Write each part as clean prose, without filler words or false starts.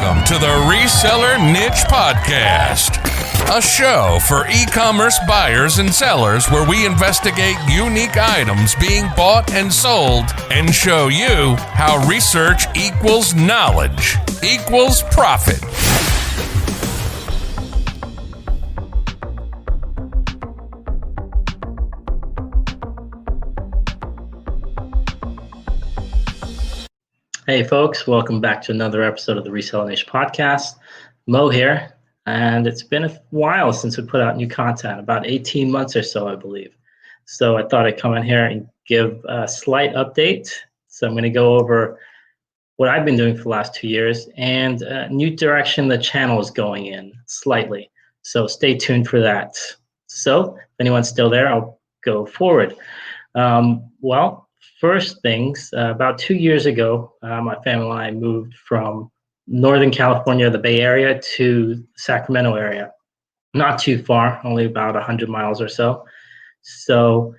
Welcome to the Reseller Niche Podcast, a show for e-commerce buyers and sellers where we investigate unique items being bought and sold and show you how research equals knowledge equals profit. Hey folks, welcome back to another episode of the Reseller Niche Podcast. Mo here, and it's been a while since we put out new content, about 18 months or so, I believe. So I thought I'd come in here and give a slight update. So I'm going to go over what I've been doing for the last 2 years and a new direction the channel is going in slightly. So stay tuned for that. So if anyone's still there, I'll go forward. First things, about 2 years ago, my family and I moved from Northern California, the Bay Area, to the Sacramento area. Not too far, only about 100 miles or so. So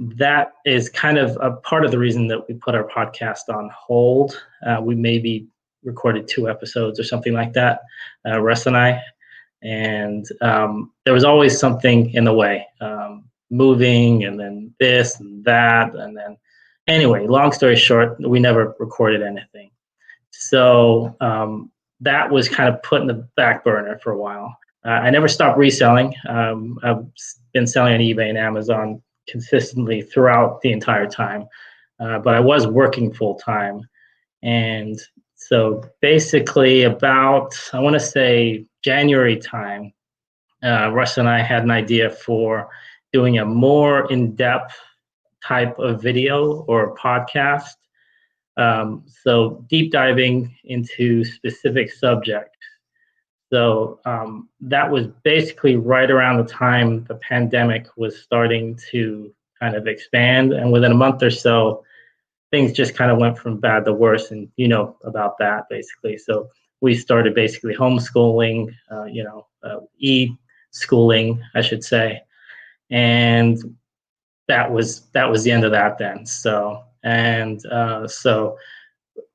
that is kind of a part of the reason that we put our podcast on hold. We maybe recorded 2 episodes or something like that, Russ and I. And there was always something in the way, moving and then this and that, and then anyway, long story short, we never recorded anything. So that was kind of put in the back burner for a while. I never stopped reselling. I've been selling on eBay and Amazon consistently throughout the entire time, but I was working full time. And so basically about, I want to say January time, Russ and I had an idea for doing a more in-depth type of video or podcast. So deep diving into specific subjects. So that was basically right around the time the pandemic was starting to kind of expand. And within a month or so, things just kind of went from bad to worse. And you know about that basically. So we started basically homeschooling, e-schooling, I should say. And that was the end of that then. So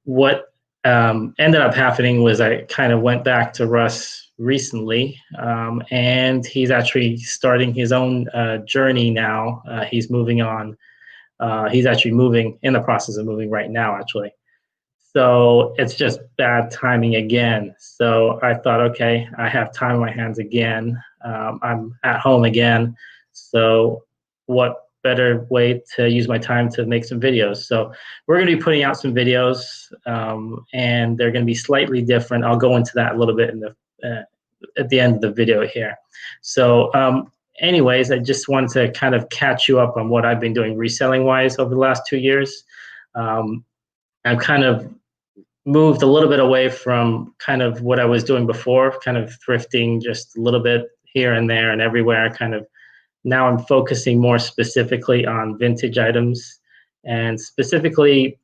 what ended up happening was I kind of went back to Russ recently, and he's actually starting his own journey now. He's moving on. He's actually moving, in the process of moving right now, actually. So it's just bad timing again. So I thought, okay, I have time on my hands again. I'm at home again. So what better way to use my time to make some videos? So we're going to be putting out some videos, and they're going to be slightly different. I'll go into that a little bit in the at the end of the video here. So anyways, I just wanted to kind of catch you up on what I've been doing reselling wise over the last 2 years. I've kind of moved a little bit away from kind of what I was doing before, kind of thrifting just a little bit here and there and everywhere. Kind of now I'm focusing more specifically on vintage items, and specifically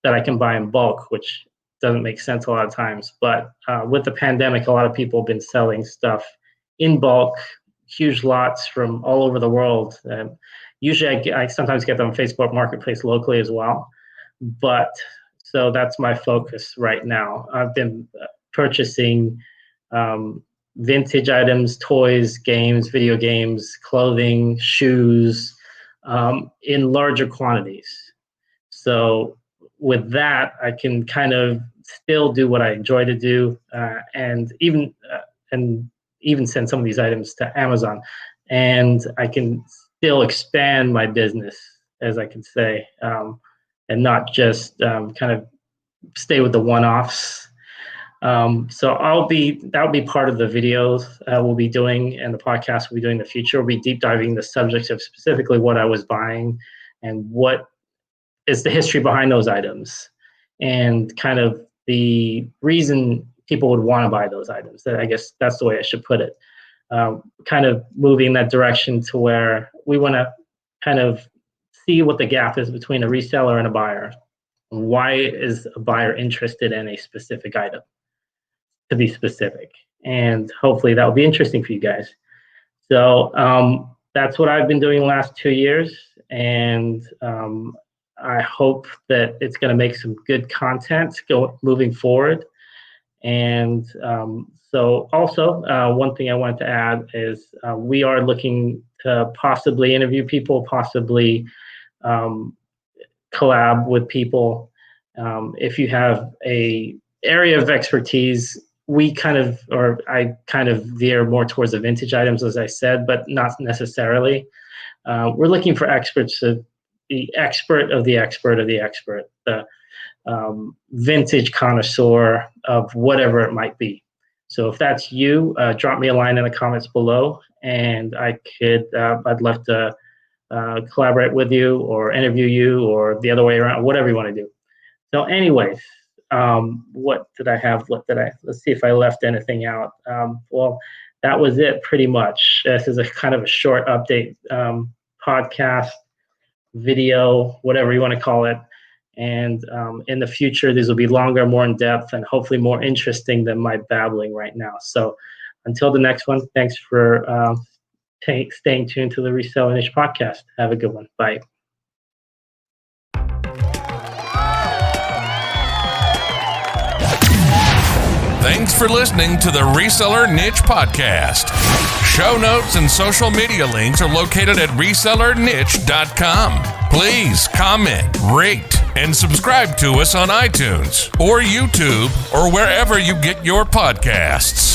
that I can buy in bulk, which doesn't make sense a lot of times. But with the pandemic, a lot of people have been selling stuff in bulk, huge lots from all over the world. Usually I sometimes get them on Facebook Marketplace locally as well. But so that's my focus right now. I've been purchasing vintage items, toys, games, video games, clothing, shoes, in larger quantities. So with that, I can kind of still do what I enjoy to do, and even send some of these items to Amazon, and I can still expand my business, as I can say, and not just kind of stay with the one-offs. So that'll be part of the videos we'll be doing, and the podcast we'll be doing in the future. We'll be deep diving the subjects of specifically what I was buying and what is the history behind those items, and kind of the reason people would want to buy those items. I guess that's the way I should put it. Kind of moving in that direction to where we want to kind of see what the gap is between a reseller and a buyer. Why is a buyer interested in a specific item, to be specific? And hopefully that will be interesting for you guys. So that's what I've been doing the last 2 years, and I hope that it's going to make some good content moving forward. And so also one thing I wanted to add is we are looking to possibly interview people, possibly collab with people. If you have a area of expertise, I kind of veer more towards the vintage items, as I said, but not necessarily. We're looking for experts, the expert of the expert of the expert, the vintage connoisseur of whatever it might be. So if that's you, drop me a line in the comments below, and I'd love to collaborate with you or interview you, or the other way around, whatever you want to do. So anyways, what did I have? Let's see if I left anything out. Well, that was it pretty much. This is a kind of a short update, podcast, video, whatever you want to call it. And in the future, these will be longer, more in depth, and hopefully more interesting than my babbling right now. So until the next one, thanks for staying tuned to the Reseller Niche podcast. Have a good one. Bye. Thanks for listening to the Reseller Niche Podcast. Show notes and social media links are located at resellerniche.com. Please comment, rate, and subscribe to us on iTunes or YouTube or wherever you get your podcasts.